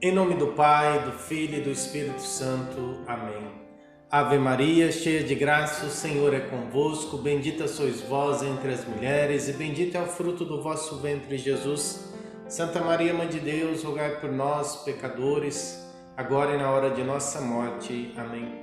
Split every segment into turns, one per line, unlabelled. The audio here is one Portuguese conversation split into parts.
Em nome do Pai, do Filho e do Espírito Santo. Amém. Ave Maria, cheia de graça, o Senhor é convosco. Bendita sois vós entre as mulheres e bendito é o fruto do vosso ventre, Jesus. Santa Maria, Mãe de Deus, rogai por nós, pecadores, agora e na hora de nossa morte. Amém.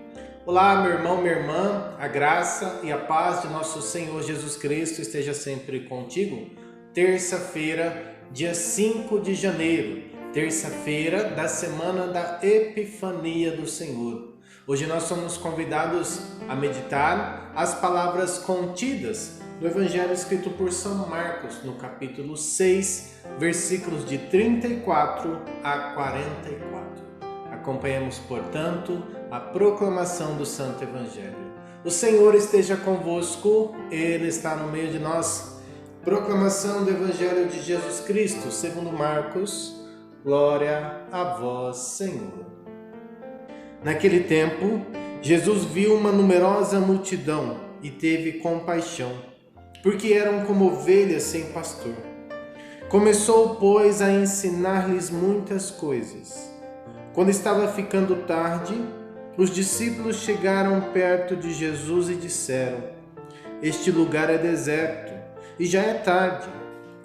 Olá, meu irmão, minha irmã, a graça e a paz de nosso Senhor Jesus Cristo esteja sempre contigo. Terça-feira, dia 5 de janeiro, terça-feira da semana da Epifania do Senhor. Hoje nós somos convidados a meditar as palavras contidas no Evangelho escrito por São Marcos, no capítulo 6, versículos de 34 a 44. Acompanhemos, portanto, a proclamação do Santo Evangelho. O Senhor esteja convosco, Ele está no meio de nós. Proclamação do Evangelho de Jesus Cristo, segundo Marcos. Glória a vós, Senhor. Naquele tempo, Jesus viu uma numerosa multidão e teve compaixão, porque eram como ovelhas sem pastor. Começou, pois, a ensinar-lhes muitas coisas. Quando estava ficando tarde, os discípulos chegaram perto de Jesus e disseram: "Este lugar é deserto e já é tarde.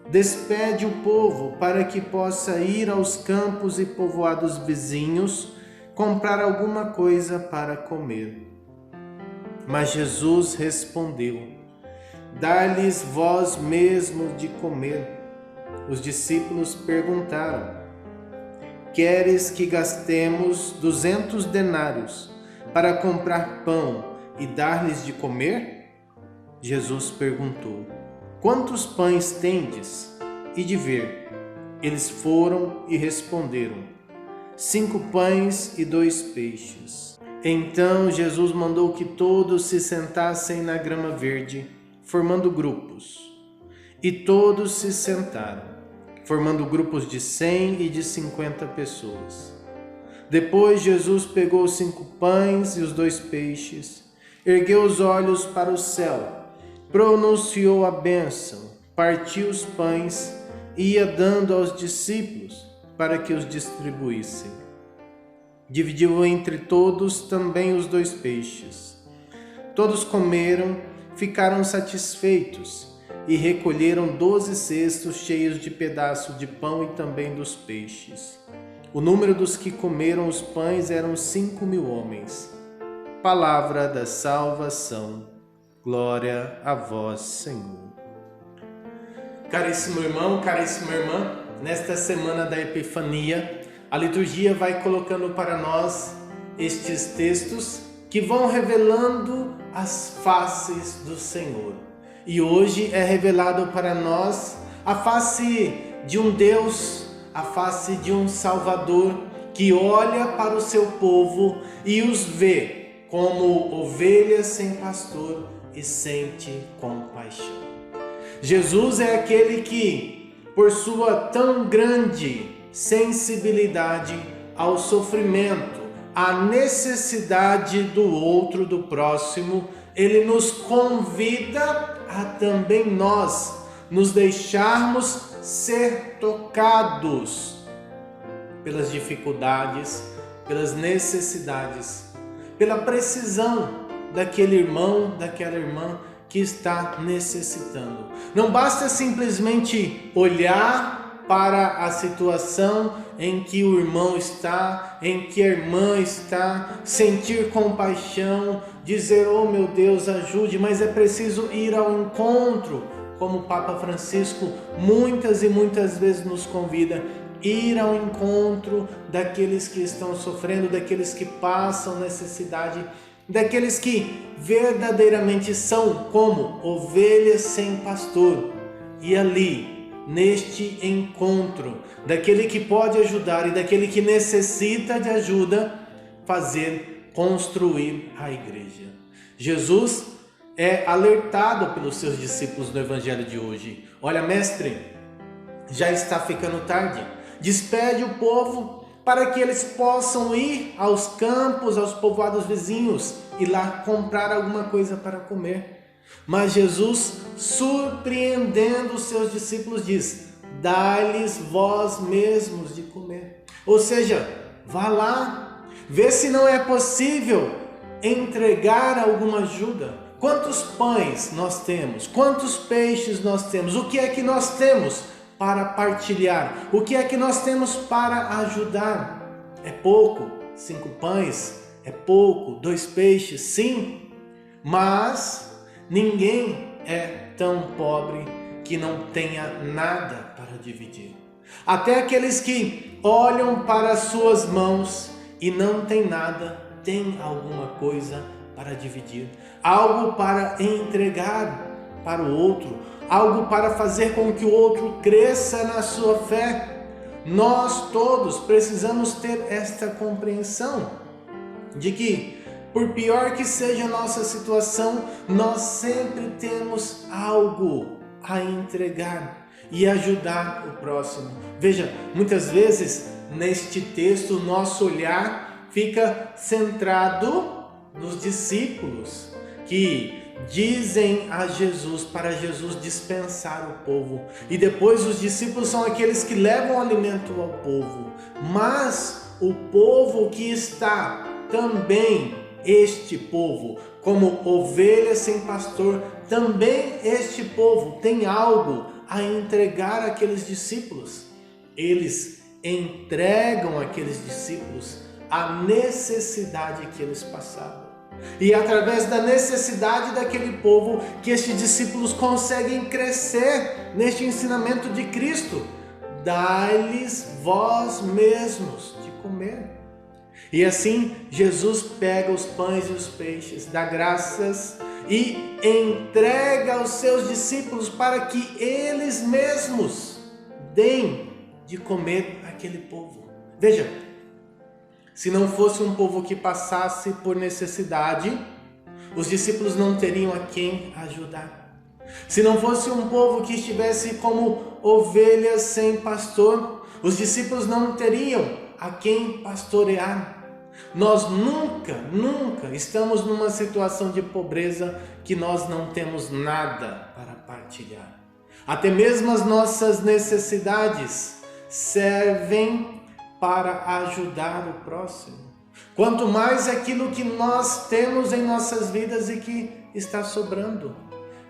Despede o povo para que possa ir aos campos e povoados vizinhos comprar alguma coisa para comer." Mas Jesus respondeu: "Dá-lhes vós mesmos de comer." Os discípulos perguntaram: "Queres que gastemos 200 denários para comprar pão e dar-lhes de comer?" Jesus perguntou: "Quantos pães tendes?" E de ver. Eles foram e responderam: 5 pães e 2 peixes. Então Jesus mandou que todos se sentassem na grama verde, formando grupos. E todos se sentaram, formando grupos de 100 e de 50 pessoas. Depois Jesus pegou os 5 pães e os 2 peixes, ergueu os olhos para o céu, pronunciou a bênção, partiu os pães e ia dando aos discípulos para que os distribuíssem. Dividiu entre todos também os 2 peixes. Todos comeram, ficaram satisfeitos e recolheram 12 cestos cheios de pedaços de pão e também dos peixes. O número dos que comeram os pães eram 5.000 homens. Palavra da salvação. Glória a vós, Senhor. Caríssimo irmão, caríssima irmã, nesta semana da Epifania, a liturgia vai colocando para nós estes textos que vão revelando as faces do Senhor. E hoje é revelado para nós a face de um Deus, a face de um Salvador que olha para o seu povo e os vê como ovelhas sem pastor e sente compaixão. Jesus é aquele que, por sua tão grande sensibilidade ao sofrimento, à necessidade do outro, do próximo, ele nos convida a também nós nos deixarmos ser tocados pelas dificuldades, pelas necessidades, pela precisão daquele irmão, daquela irmã que está necessitando. Não basta simplesmente olhar para a situação em que o irmão está, em que a irmã está, sentir compaixão, dizer: "Oh meu Deus, ajude", mas é preciso ir ao encontro, como o Papa Francisco muitas e muitas vezes nos convida, ir ao encontro daqueles que estão sofrendo, daqueles que passam necessidade, daqueles que verdadeiramente são como ovelhas sem pastor. E ali, neste encontro, daquele que pode ajudar e daquele que necessita de ajuda, construir a igreja. Jesus é alertado pelos seus discípulos no Evangelho de hoje. Olha, mestre, já está ficando tarde. Despede o povo para que eles possam ir aos campos, aos povoados vizinhos e lá comprar alguma coisa para comer. Mas Jesus, surpreendendo os seus discípulos, diz: "Dai-lhes vós mesmos de comer." Ou seja, vá lá, vê se não é possível entregar alguma ajuda. Quantos pães nós temos? Quantos peixes nós temos? O que é que nós temos para partilhar? O que é que nós temos para ajudar? É pouco? 5 pães? É pouco? 2 peixes? Sim, mas ninguém é tão pobre que não tenha nada para dividir. Até aqueles que olham para as suas mãos e não têm nada, têm alguma coisa para dividir, algo para entregar para o outro, algo para fazer com que o outro cresça na sua fé. Nós todos precisamos ter esta compreensão de que, por pior que seja a nossa situação, nós sempre temos algo a entregar e ajudar o próximo. Veja, muitas vezes neste texto o nosso olhar fica centrado nos discípulos que dizem a Jesus para Jesus dispensar o povo, e depois os discípulos são aqueles que levam alimento ao povo, mas o povo que está também, este povo, como ovelhas sem pastor, também este povo tem algo a entregar àqueles discípulos. Eles entregam àqueles discípulos a necessidade que eles passavam. E é através da necessidade daquele povo que estes discípulos conseguem crescer neste ensinamento de Cristo. Dai-lhes vós mesmos de comer. E assim Jesus pega os pães e os peixes, dá graças e entrega aos seus discípulos para que eles mesmos deem de comer àquele povo. Veja, se não fosse um povo que passasse por necessidade, os discípulos não teriam a quem ajudar. Se não fosse um povo que estivesse como ovelhas sem pastor, os discípulos não teriam a quem pastorear. Nós nunca estamos numa situação de pobreza que nós não temos nada para partilhar. Até mesmo as nossas necessidades servem para ajudar o próximo. Quanto mais aquilo que nós temos em nossas vidas e que está sobrando.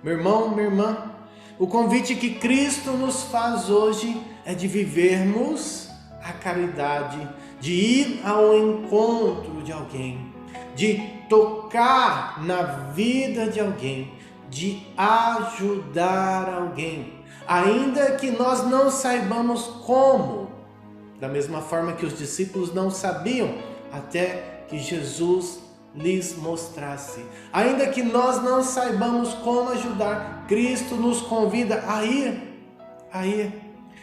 Meu irmão, minha irmã, o convite que Cristo nos faz hoje é de vivermos a caridade, de ir ao encontro de alguém, de tocar na vida de alguém, de ajudar alguém, ainda que nós não saibamos como, da mesma forma que os discípulos não sabiam, até que Jesus lhes mostrasse. Ainda que nós não saibamos como ajudar, Cristo nos convida a ir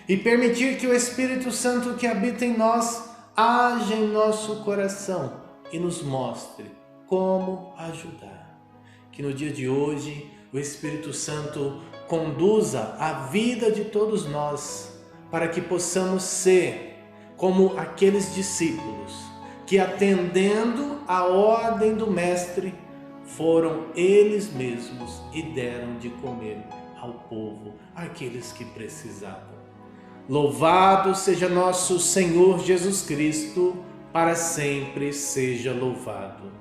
e permitir que o Espírito Santo que habita em nós haja em nosso coração e nos mostre como ajudar. Que no dia de hoje o Espírito Santo conduza a vida de todos nós para que possamos ser como aqueles discípulos que, atendendo a ordem do Mestre, foram eles mesmos e deram de comer ao povo, aqueles que precisavam. Louvado seja nosso Senhor Jesus Cristo, para sempre seja louvado.